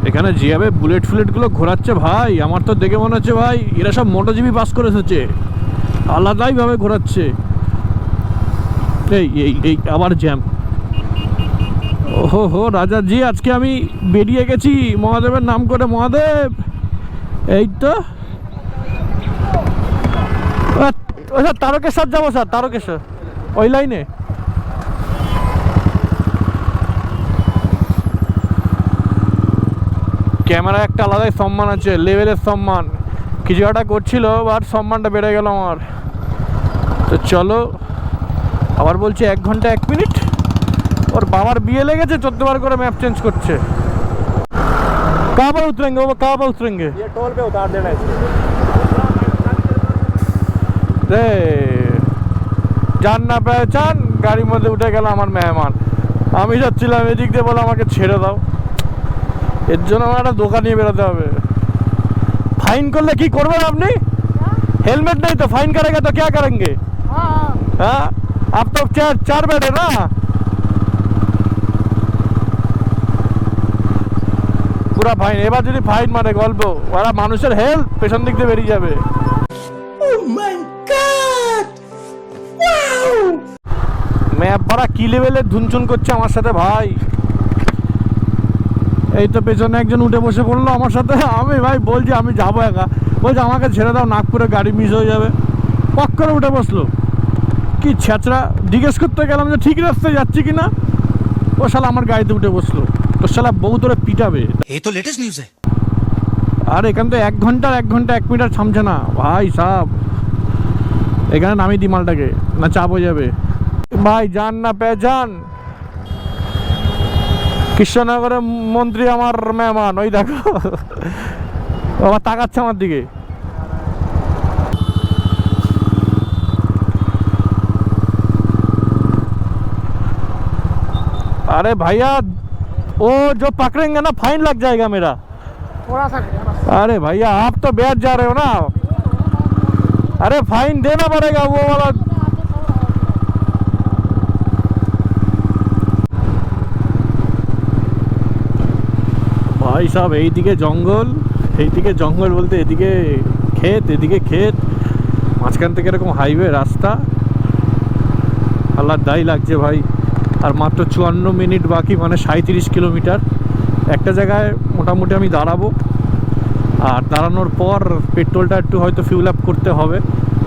এখানে যেভাবে বুলেট ফুলেটগুলো ঘোরাচ্ছে ভাই, আমার তো দেখে মনে হচ্ছে ভাই এরা সব মোটোজিবি পাস করে এসেছে, আলাদাই ভাবে ঘোরাচ্ছে। এই এই এই আবার জ্যাম। ওহো হো রাজাজি, আজকে আমি বেরিয়ে গেছি মহাদেবের নাম করে। মহাদেব, এই তো স্যার তারকেশ্বর যাবো স্যার, তারকেশ্বর ওই লাইনে। ক্যামেরা একটা আলাদাই সম্মান আছে, লেভেলের সম্মান। কিছু একটা করছিল আর সম্মানটা বেড়ে গেল আমার। তো চলো, আবার বলছি 1 ঘন্টা 1 মিনিট। ওর বাবার বিয়ে লেগেছে, 14 বার করে ম্যাপ চেঞ্জ করছে। कहाँ पर उतरेंगे वो, कहाँ पर उतरेंगे? ये टोल पे उतार देना इसको। রে জান না পেহচান, গাড়ির মধ্যে উঠে গেল আমার মেহমান। আমি যাচ্ছিলাম এদিক দিয়ে, বলে আমাকে ছেড়ে দাও। এর জন্য আমার একটা দোকান নিয়ে বেরোতে হবে। ফাইন করলে কি করবেন আপনি? हेलमेट नहीं तो फाइन करेगा तो क्या करेंगे? हाँ, आप तो चार बैठे ना। পুরা ফাইন। এবার যদি ফাইন মানে গল্প, ওরা মানুষের হেল্প পেছন দিক দিয়ে বেরিয়ে যাবে। ম্যাপ ভাড়া কি লেভেলের ধুনচুন করছে আমার সাথে ভাই। এই তো পেছনে একজন উঠে বসে পড়লো আমার সাথে। আমি ভাই বলছি আমি যাবো একা, বলছে আমাকে ছেড়ে দাও, নাগপুরে গাড়ি মিস হয়ে যাবে। পক করে উঠে বসলো। কি ছেঁচড়া, জিজ্ঞেস করতে গেলাম যে ঠিক রাস্তায় যাচ্ছি কিনা, ও শালা আমার গাড়িতে উঠে বসলো। তো শালা বউ ধরে পিটাবে। এই তো লেটেস্ট নিউজ আর এখান তো 1 ঘন্টা 1 মিনিট থামছে না ভাই সাহেব। এখানে নামিয়ে দি মালটাকে, না চাপ হয়ে যাবে ভাই। জান না পেহচান, কৃষ্ণনগরের মন্ত্রী আমার মেহমান। ওই দেখো বাবা তাকাচ্ছে আমার দিকে। अरे भैया वो जो पकड़ेंगे ना फाइन लग जाएगा मेरा। थोड़ा सा। अरे भैया आप तो बैठ जा रहे हो ना, अरे फाइन देना पड़ेगा वो वाला। भाई साहब এইদিকে জঙ্গল, এইদিকে জঙ্গল বলতে এদিকে ক্ষেত, এদিকে ক্ষেত, মাঝখান থেকে এরকম হাইওয়ে রাস্তা। আল্লাহ দাই লাগছে ভাই। আর মাত্র 54 মিনিট বাকি, মানে 37 কিলোমিটার। একটা জায়গায় মোটামুটি আমি দাঁড়াবো, আর দাঁড়ানোর পর পেট্রোলটা একটু হয়তো ফিউল আপ করতে হবে,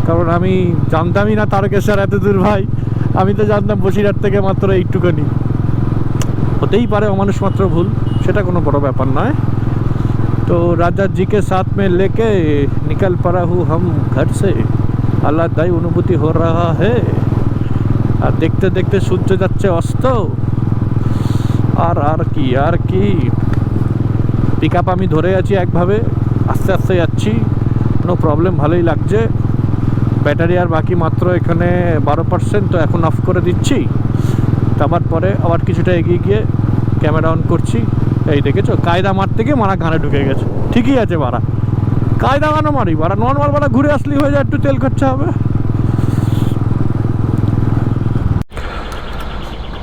কারণ আমি জানতামই না তারকেশ্বর এত দূর ভাই। আমি তো জানতাম বসিরহাট থেকে মাত্র এইটুখানি। হতেই পারে অমানুষ মাত্র ভুল, সেটা কোনো বড় ব্যাপার নয়। তো রাজা জি কে সাথ में लेके निकल पड़ा हूँ हम घर से। আল্লাহ দাই অনুভূতি हो रहा है। আর দেখতে দেখতে সূর্য যাচ্ছে অস্ত। আর কি পিক আপ আমি ধরে আছি একভাবে, আস্তে আস্তে যাচ্ছি, নো প্রবলেম, ভালোই লাগছে। ব্যাটারি আর বাকি মাত্র এখানে 12%, তো এখন অফ করে দিচ্ছি। তারপর পরে আবার কিছুটা এগিয়ে গিয়ে ক্যামেরা অন করছি। এই দেখেছো, কায়দা মারতে গিয়ে মারা ঘানে ঢুকে গেছে। ঠিকই আছে বাড়া, কায়দা গানো মারি বাড়া, নর্মাল বাড়া ঘুরে আসলেই হয়ে যায়, একটু তেল খরচা হবে।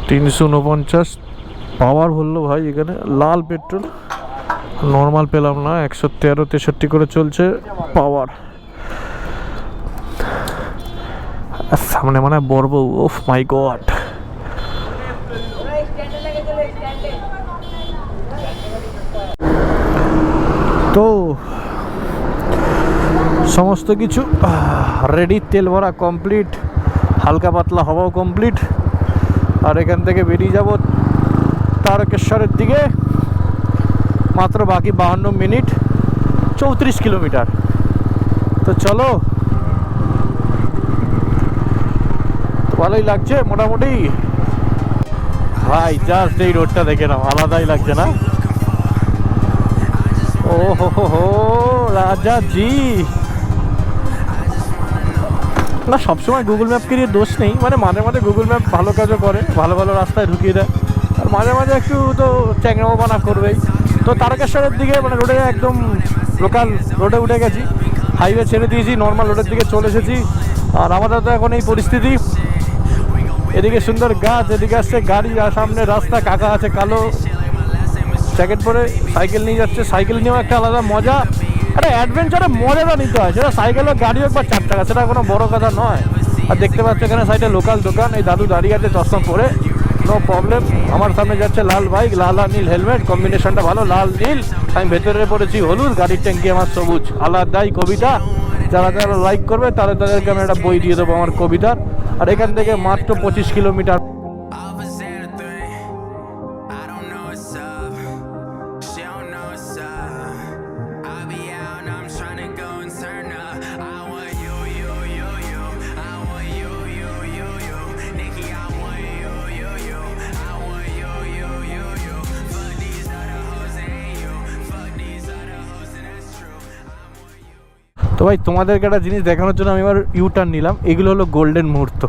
349 পাওয়ার বললো ভাই এখানে। লাল পেট্রোল, নর্মাল পেলাম না। 113-63 করে চলছে পাওয়ার। সামনে মানে বড়, ওফ মাই গড। তো সমস্ত কিছু রেডি, তেল ভরা কমপ্লিট, হালকা পাতলা হওয়াও কমপ্লিট। আর এখান থেকে বেরিয়ে যাব তারকেশ্বরের দিকে। মাত্র বাকি 52 মিনিট, 34 কিলোমিটার। তো চলো, তো ভালোই লাগছে মোটামুটি ভাই। জাস্ট এই রোডটা দেখে নাও, আলাদাই লাগছে না? ও হো রাজা জি। না সবসময় গুগল ম্যাপকে নিয়ে দোষ নেই, মানে মাঝে মাঝে গুগল ম্যাপ ভালো কাজও করে, ভালো ভালো রাস্তায় ঢুকিয়ে দেয়, আর মাঝে মাঝে একটু তো চ্যাংড়ামোবানা করবেই। তো তারকেশ্বরের দিকে মানে রোডে একদম লোকাল রোডে উঠে গেছি, হাইওয়ে ছেড়ে দিয়েছি, নর্মাল রোডের দিকে চলে এসেছি। আর আমাদের তো এখন এই পরিস্থিতি, এদিকে সুন্দর গাছ, এদিকে আসছে গাড়ি, আর সামনে রাস্তা, কাকা আছে কালো জ্যাকেট পরে সাইকেল নিয়ে যাচ্ছে। সাইকেল নিয়েও একটা আলাদা মজা, একটা অ্যাডভেঞ্চারে মজাটা নিতে হয়, সেটা সাইকেল হোক, গাড়ি হোক বা 4 চাকা, সেটা কোনো বড় কথা নয়। আর দেখতে পাচ্ছ এখানে সাইডে লোকাল দোকান, এই দাদু দাঁড়িয়ে আছে চশমা পরে, নো প্রবলেম। আমার সামনে যাচ্ছে লাল বাইক, লাল আর নীল হেলমেট, কম্বিনেশনটা ভালো, লাল নীল। আমি ভেতরে পড়েছি হলুদ, গাড়ির ট্যাঙ্কি আমার সবুজ। আলাদাই কবিতা, যারা যারা লাইক করবে তাদেরকে আমি একটা বই দিয়ে দেবো আমার কবিতার। আর এখান থেকে মাত্র 25 কিলোমিটার। তো ভাই তোমাদেরকে একটা জিনিস দেখানোর জন্য আমি এবার ইউটার্ন নিলাম। এগুলো হলো গোল্ডেন মুহূর্ত।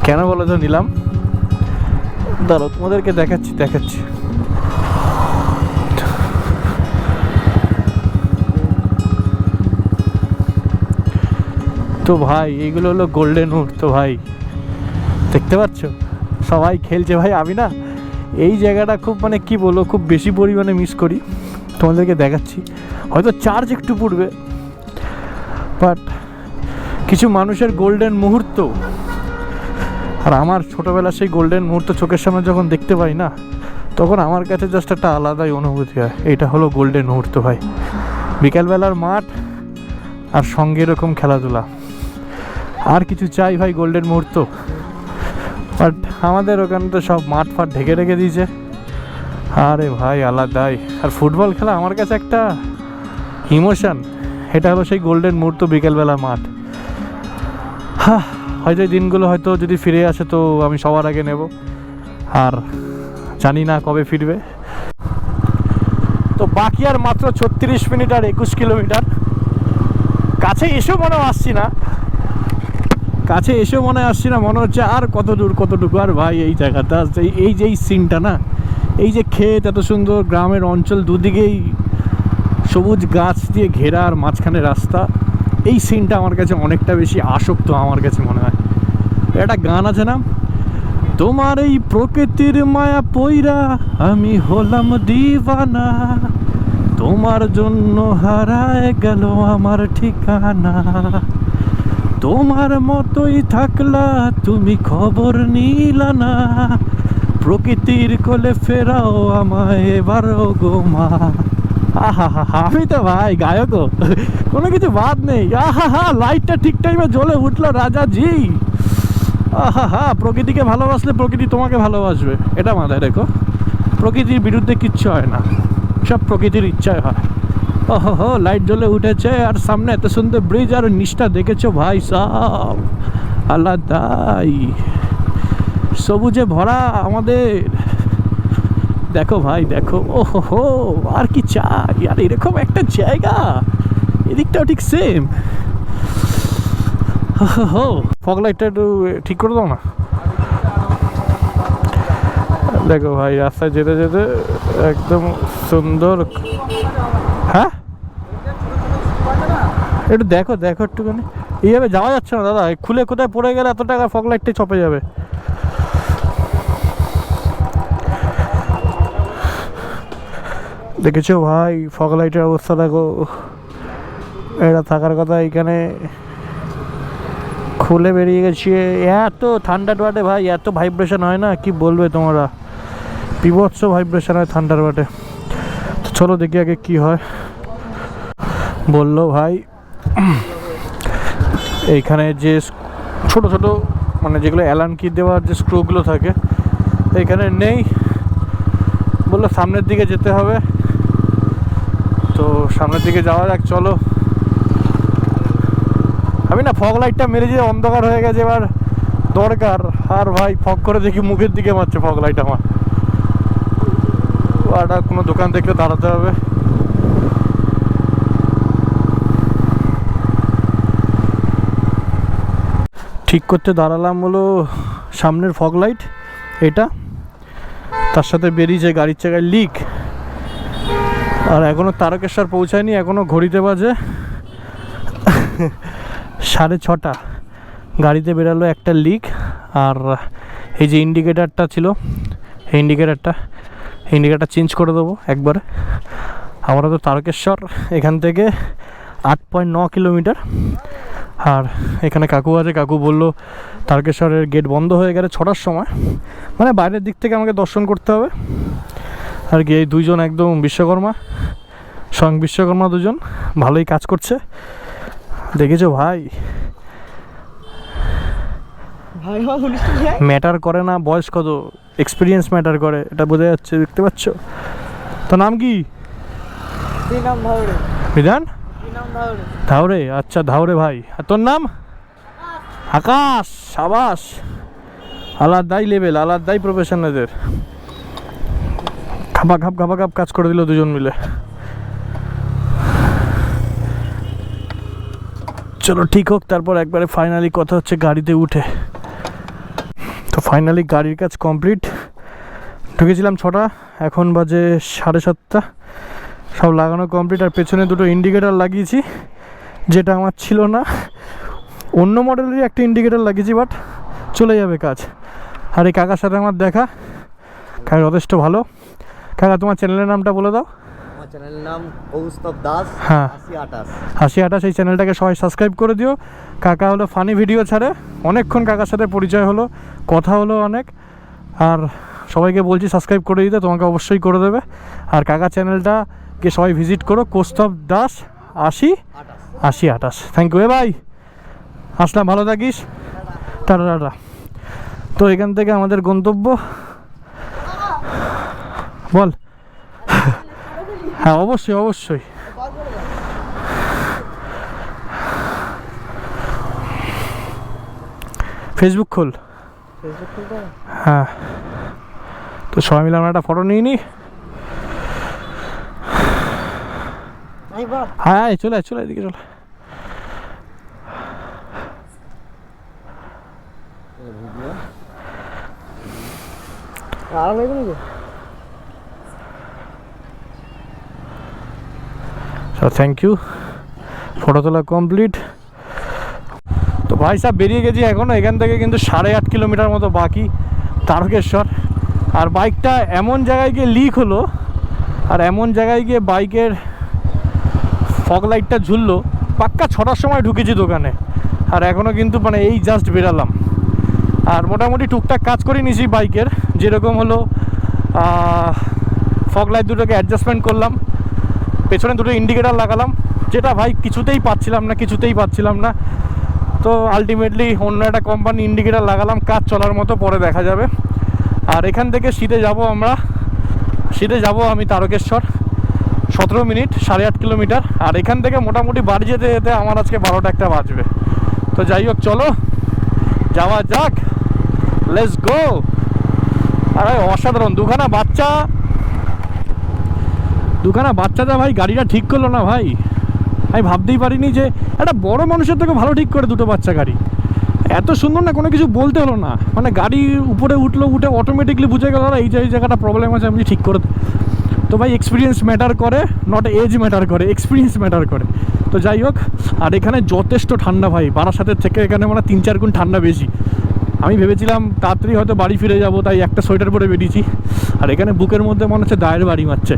কেন বলো তো নিলাম, দাঁড়াও তোমাদেরকে দেখাচ্ছি। তো ভাই এইগুলো হলো গোল্ডেন মুহূর্ত ভাই, দেখতে পাচ্ছ সবাই খেলছে ভাই। আমি না এই জায়গাটা খুব মানে কি বলবো, খুব বেশি পরিমাণে মিস করি। তোমাদেরকে দেখাচ্ছি, হয়তো চার্জ একটু পড়বে, বাট কিছু মানুষের গোল্ডেন মুহূর্ত, আর আমার ছোটোবেলার সেই গোল্ডেন মুহূর্ত চোখের সামনে যখন দেখতে পাই না, তখন আমার কাছে জাস্ট একটা আলাদাই অনুভূতি হয়। এইটা হলো গোল্ডেন মুহূর্ত ভাই, বিকালবেলার মাঠ আর সঙ্গে এরকম খেলাধুলা। আর কিছু চাই ভাই গোল্ডেন মুহূর্ত, বাট আমাদের ওখানে তো সব মাঠ ফাট ঢেকে রেখে দিয়েছে। আরে ভাই আলাদাই। আর ফুটবল খেলা আমার কাছে একটা ইমোশন, এটা হলো সেই গোল্ডেন মুহূর্ত, বিকেলবেলা মাঠ। হয়তো এই দিনগুলো হয়তো যদি ফিরে আসে তো আমি সবার আগে নেব, আর জানি না কবে ফিরবে। তো বাকি আর মাত্র 36 মিনিট আর 21 কিলোমিটার। কাছে এসেও মনে আসছি না, মনে হচ্ছে আর কতটুকু। আর ভাই এই জায়গাটা, এই যে সিনটা না, এই যে ক্ষেত, এত সুন্দর গ্রামের অঞ্চল, দুদিকেই সবুজ গাছ দিয়ে ঘেরা আর মাঝখানে রাস্তা, এই সিনটা আমার কাছে অনেকটা বেশি আসক্ত আমার কাছে মনে হয়। একটা গান আছে না, তোমার এই প্রকৃতির মায়া পইরা আমি হলাম দিওয়ানা, তোমার জন্য হারায় গেল আমার ঠিকানা, তোমার মতোই থাকলা তুমি খবর নিলা না, প্রকৃতির কোলে ফেরাও আমায় এবারও গো মা। আহা হা, আমি তো ভাই গায়কও, কোনো কিছু বাদ নেই। আহা, লাইটটা ঠিক টাইমে জ্বলে উঠলো রাজাজি। আহা, প্রকৃতিকে ভালোবাসলে প্রকৃতি তোমাকে ভালোবাসবে, এটা মাথায় রেখো। প্রকৃতির বিরুদ্ধে কিচ্ছু হয় না, সব প্রকৃতির ইচ্ছায় হয়। ওহো, লাইট জ্বলে উঠেছে, আর সামনে এত সুন্দর ব্রিজ, আর নিচটা দেখেছো ভাই সাব, আলাদাই সবুজে ভরা আমাদের। দেখো ভাই দেখো, ওহো, আর কি চাই, আর এরকম একটা জায়গা, এদিকটাও ঠিক সেম। ফগ লাইটটা একটু ঠিক করে দাও না। দেখো ভাই রাস্তায় যেতে যেতে একদম সুন্দর। হ্যাঁ একটু দেখো একটুখানি, এইভাবে যাওয়া যাচ্ছে না দাদা, খুলে কোথায় পড়ে গেলে এত টাকা ফগ লাইটটাই চপে যাবে। দেখেছো ভাই ফগ লাইটের অবস্থা দেখো, এটা থাকার কথা এখানে, খুলে বেরিয়ে গেছে। এত থান্ডার বাটে ভাই, এত ভাইব্রেশন হয় না, কি বলবে তোমরা, বিভৎস ভাইব্রেশন হয় থান্ডার বাটে। তো চলো দেখি আগে কি হয়। বললো ভাই এইখানে যে ছোট মানে যেগুলো অ্যালান কি দেওয়ার যে স্ক্রুগুলো থাকে এইখানে নেই, বললো সামনের দিকে যেতে হবে। তো সামনের দিকে যাওয়া যাক, চলো। আমি না ফগ লাইটটা মেরে যে অন্ধকার হয়ে গেছে এবার দরকার, আর ভাই ফগ করে দেখি মুখের দিকে মারছে ফগ লাইট আমার। আর কোনো দোকান দেখলে দাঁড়াতে হবে। ঠিক করতে দাঁড়ালাম হলো সামনের ফগ লাইট এটা, তার সাথে বেরিয়েছে গাড়ির চাকায় লিক। আর এখনও তারকেশ্বর পৌঁছায়নি, এখনও ঘড়িতে বাজে 6:30। গাড়িতে বেরালো একটা লিক, আর এই যে ইন্ডিকেটারটা ছিল, এই ইন্ডিকেটার চেঞ্জ করে দেবো একবারে। আমরা তো তারকেশ্বর এখান থেকে 8.9 কিলোমিটার। আর এখানে কাকু আছে, কাকু বললো তারকেশ্বরের গেট বন্ধ হয়ে গেলে 6টার সময়, মানে বাইরের দিক থেকে আমাকে দর্শন করতে হবে। আর কি এই দুইজন একদম বিশ্বকর্মা, স্বয়ং বিশ্বকর্মা দুজন, ভালোই কাজ করছে। দেখেছো ভাই, ম্যাটার করে না বয়স কত, এক্সপিরিয়েন্স ম্যাটার করে, এটা বোঝা যাচ্ছে, দেখতে পাচ্ছ। তোর নাম কি? বিধান ধাউরে, আচ্ছা ধাউরে ভাই। আর তোর নাম? আকাশ। সাবাস, আলাদাই লেভেল, আলাদাই প্রফেশন এদের। খাপা খাপ কাজ করে দিল দুজন মিলে। চলো ঠিক হোক, তারপর একবারে ফাইনালি কথা হচ্ছে গাড়িতে উঠে। তো ফাইনালি গাড়ির কাজ কমপ্লিট। ঢুকেছিলাম 6টা, এখন বাজে 7:30। সব লাগানো কমপ্লিট। আর পেছনে দুটো ইন্ডিকেটার লাগিয়েছি, যেটা আমার ছিল না। অন্য মডেলেরই একটা ইন্ডিকেটার লাগিয়েছি, বাট চলে যাবে কাজ। আর এই কাকার সাথে আমার দেখা, কাকা যথেষ্ট ভালো। কাকা তোমার চ্যানেলের নামটা বলে দাও। আমার চ্যানেলের নাম কৌস্তব দাস। হ্যাঁ, 8028। এই চ্যানেলটাকে সবাই সাবস্ক্রাইব করে দিও। কাকা হলো ফানি ভিডিও ছাড়ে, অনেকক্ষণ কাকার সাথে পরিচয় হলো, কথা হলো অনেক। আর সবাইকে বলছি সাবস্ক্রাইব করে দিতে, তোমাকে অবশ্যই করে দেবে। আর কাকা চ্যানেলটাকে সবাই ভিজিট করো, কৌস্তব দাস 8028। থ্যাংক ইউ ভাই, আসলাম, ভালো থাকিস, টাটা টাটা। তো এখান থেকে আমাদের গন্তব্য বল। হ্যাঁ অবশ্যই অবশ্যই। ফেসবুক খোল। হ্যাঁ, তো সবাই মিলে আমরা একটা ফটো নিয়ে নিই। হ্যাঁ চলে চলে, এদিকে চলে। থ্যাংক ইউ, ফটো তোলা কমপ্লিট। তো ভাই সাহেব বেরিয়ে গেছি এখন। এখান থেকে কিন্তু 8.5 কিলোমিটার মতো বাকি তারকেশ্বর। আর বাইকটা এমন জায়গায় গিয়ে লিক হলো, আর এমন জায়গায় গিয়ে বাইকের ফগ লাইটটা ঝুললো। পাক্কা 6টার সময় ঢুকেছি দোকানে, আর এখনও কিন্তু মানে এই জাস্ট বেরালাম। আর মোটামুটি টুকটাক কাজ করে নিয়েছি বাইকের, যেরকম হলো ফগ লাইট দুটোকে অ্যাডজাস্টমেন্ট করলাম, পেছনে দুটো ইন্ডিকেটার লাগালাম, যেটা ভাই কিছুতেই পাচ্ছিলাম না। তো আলটিমেটলি অন্য একটা কোম্পানি ইন্ডিকেটার লাগালাম, কাজ চলার মতো, পরে দেখা যাবে। আর এখান থেকে সিধে যাব আমি তারকেশ্বর, 17 মিনিট, 8.5 কিলোমিটার। আর এখান থেকে মোটামুটি বাড়ি যেতে যেতে আমার আজকে 12টা বাজবে। তো যাই হোক, চলো যাওয়া যাক, লেটস গো। আরে অসাধারণ, দুখানা বাচ্চাটা ভাই গাড়িটা ঠিক করলো না ভাই। আমি ভাবতেই পারিনি যে একটা বড় মানুষের থেকে ভালো ঠিক করে দুটো বাচ্চা গাড়ি। এত সুন্দর না, কোনো কিছু বলতে হলো না, মানে গাড়ি উপরে উঠে অটোমেটিকলি বুঝে গেল এই জায়গাটা প্রবলেম আছে, আমি ঠিক করে। তো ভাই এক্সপিরিয়েন্স ম্যাটার করে, নট এজ ম্যাটার করে, এক্সপিরিয়েন্স ম্যাটার করে। তো যাই হোক, আর এখানে যথেষ্ট ঠান্ডা ভাই, বারাসাতের থেকে এখানে মানে 3-4 গুণ ঠান্ডা বেশি। আমি ভেবেছিলাম তাড়াতাড়ি হয়তো বাড়ি ফিরে যাব, তাই একটা সোয়েটার পরে বেরিয়েছি। আর এখানে বুকের মধ্যে মনে হচ্ছে দায়ের বাড়ি মারছে।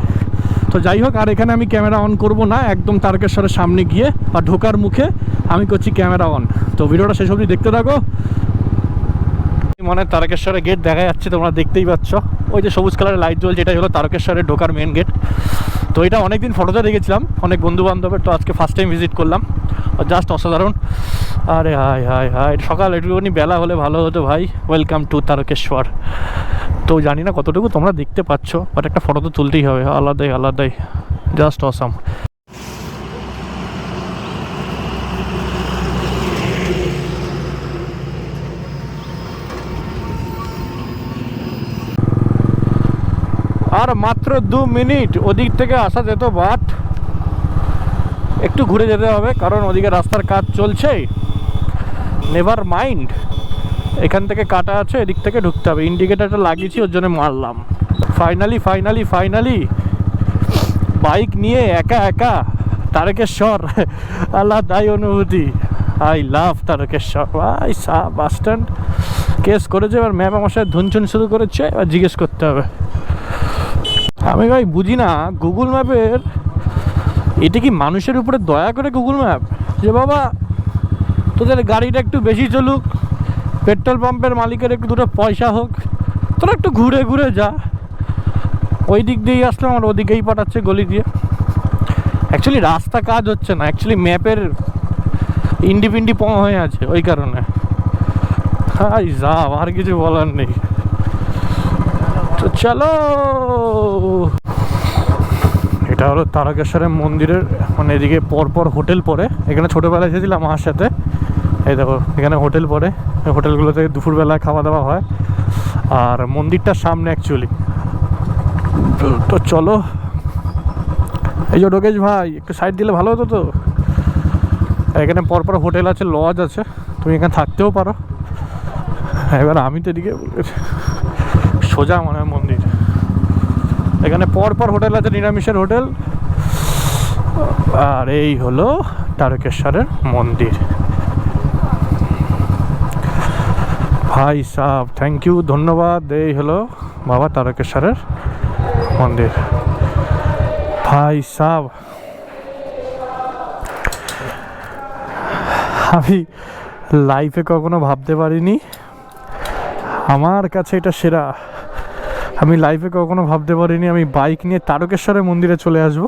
তো যাই হোক, আর এখানে আমি ক্যামেরা অন করব না, একদম তারকেশ্বরের সামনে গিয়ে বা ঢোকার মুখে আমি করছি ক্যামেরা অন। তো ভিডিওটা শেষ অবধি দেখতে থাকো। মানে তারকেশ্বরের গেট দেখা যাচ্ছে, তোমরা দেখতেই পাচ্ছ, ওই যে সবুজ কালারের লাইট জ্বলছে, এটাই হলো তারকেশ্বরের ঢোকার মেন গেট। তো এটা অনেকদিন ফটোতে দেখেছিলাম অনেক বন্ধু বান্ধবের, তো আজকে ফার্স্ট টাইম ভিজিট করলাম, জাস্ট অসাধারণ। আরে হাই হাই হাই, সকাল একটুখানি বেলা হলে ভালো হতো ভাই। Welcome to Tarakeswar. তো জানি না কতটুকু তোমরা দেখতে পাচ্ছ, বাট একটা ফটো তো তুলতেই হবে, আলাদাই, জাস্ট অসাম। আর মাত্র 2 মিনিট, ওদিক থেকে আসা যেত, বাট একটু ঘুরে যেতে হবে, কারণ ওদিকে রাস্তার কাজ চলছে। নেভার মাইন্ড, এখান থেকে কাটা আছে, এদিক থেকে ঢুকতে হবে। ইন্ডিকেটারটা লাগিয়েছি, ওর জন্য মারলাম। ফাইনালি বাইক নিয়ে একা তারকেশ্বর, আলাদাই অনুভূতি। আই লাভ তারকেশ্বর ভাই সাহ বাস স্ট্যান্ড কেস করেছে, এবার ম্যাপ আমার সাথে ধুনচুন শুরু করেছে, এবার জিজ্ঞেস করতে হবে। আমি ভাই বুঝি না গুগল ম্যাপের, এটা কি মানুষের উপরে দয়া করে গুগল ম্যাপ যে বাবা তোদের গাড়িটা একটু বেশি চলুক, পেট্রোল পাম্পের মালিকের একটু দুটো পয়সা হোক, তোরা একটু ঘুরে ঘুরে যা, ওই দিক দিয়েই আসলে আমার ওদিকেই পাঠাচ্ছে গলি দিয়ে। অ্যাকচুয়ালি রাস্তা কাজ হচ্ছে না, অ্যাকচুয়ালি ম্যাপের ইন্ডিপিন্ডি প হয়ে আছে ওই কারণে। হাই যা, আর কিছু বলার নেই। তো চলো, এটা হলো তারকেশ্বরের মন্দিরের মানে এদিকে পরপর হোটেল পড়ে। এখানে ছোটোবেলায় এসেছিলাম আমার সাথে, এই দেখো এখানে হোটেল পড়ে, হোটেলগুলো থেকে দুপুরবেলায় খাওয়া দাওয়া হয়, আর মন্দিরটার সামনে অ্যাকচুয়ালি। তো চলো, এই যে ঢোকেশ ভাই একটু সাইড দিলে ভালো হতো তো। এখানে পরপর হোটেল আছে, লজ আছে, তুমি এখানে থাকতেও পারো। এবার আমি তো এদিকে সোজা মনে হয় মন্দির। এখানে পরপর হোটেল আছে, নিরামিষের হোটেল। আর এই হলো তারকেশ্বরের মন্দির। ভাই সাহ থ্যাংক ইউ, ধন্যবাদ। এই হলো বাবা তারকেশ্বরের মন্দির। ভাই সাহ আমি লাইফে কখনো ভাবতে পারিনি, আমার কাছে এটা সেরা। আমি লাইফে কখনো ভাবতে পারিনি আমি বাইক নিয়ে তারকেশ্বরের মন্দিরে চলে আসব।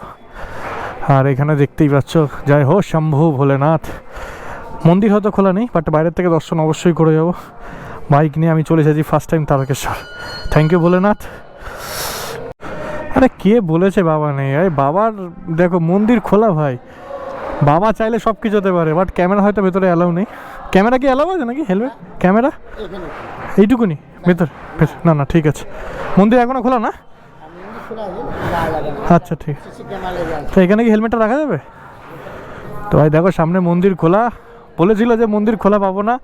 আর এখানে দেখতেই পাচ্ছ, জয় হো শম্ভু ভোলেনাথ। মন্দির হয়তো খোলা নেই, বাট বাইরের থেকে দর্শন অবশ্যই করে যাব। বাইক নিয়ে আমি চলে এসেছি first time Tarakeswar. Thank you Bholenath. আরে কে বলেছে বাবা নেই? এই বাবার দেখো মন্দির খোলা ভাই, বাবা চাইলে সব কিছু হতে পারে, বাট ক্যামেরা হয়তো ভেতরে অ্যালাউ নেই। ক্যামেরা কি অ্যালাউ আছে নাকি? হেলমেট ক্যামেরা এইটুকুনি ভেতর? না না ঠিক আছে, মন্দির এখনো খোলা না? আচ্ছা ঠিক আছে। তো এখানে কি হেলমেটটা রাখা যাবে? তো ভাই দেখো সামনে মন্দির খোলা, বলেছিল যে মন্দির খোলা পাবো না,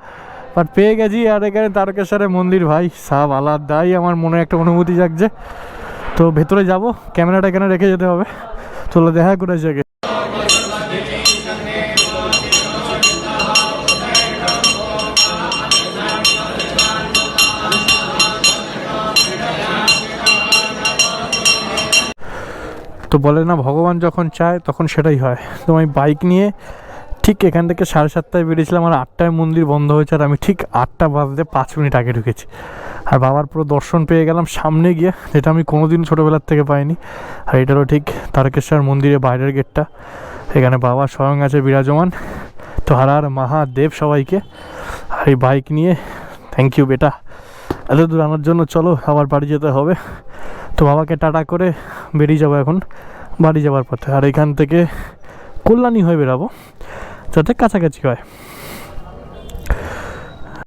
বাট পেয়ে গেছি। আর এখানে তারকেশ্বরের মন্দির ভাই সব আলাদাই আমার মনে একটা অনুভূতি জাগছে। তো ভেতরে যাব, ক্যামেরাটা এখানে রেখে যেতে হবে। চলো দেখা করে জায়গায়। তো বলে না ভগবান যখন চায় তখন সেটাই হয়। তো আমি বাইক নিয়ে ঠিক এখান থেকে 7:30টায় বেরিয়েছিলাম, আর 8টায় মন্দির বন্ধ হয়েছে, আর আমি ঠিক 8টা বাজতে 5 মিনিট আগে ঢুকেছি। আর বাবার পুরো দর্শন পেয়ে গেলাম সামনে গিয়ে, যেটা আমি কোনোদিন ছোটোবেলার থেকে পাইনি। আর এটারও ঠিক তারকেশ্বর মন্দিরের বাইরের গেটটা, এখানে বাবা স্বয়ং আছে বিরাজমান। তো হর হর মহাদেব সবাইকে। আর এই বাইক নিয়ে থ্যাংক ইউ বেটা, এত দূর আনার জন্য। চলো আবার বাড়ি যেতে হবে। তো বাবাকে টাটা করে বেরিয়ে যাবো এখন বাড়ি যাওয়ার পথে। আর এখান থেকে কল্যাণী হয়ে বেরাবো, যাতে কাছাকাছি হয়।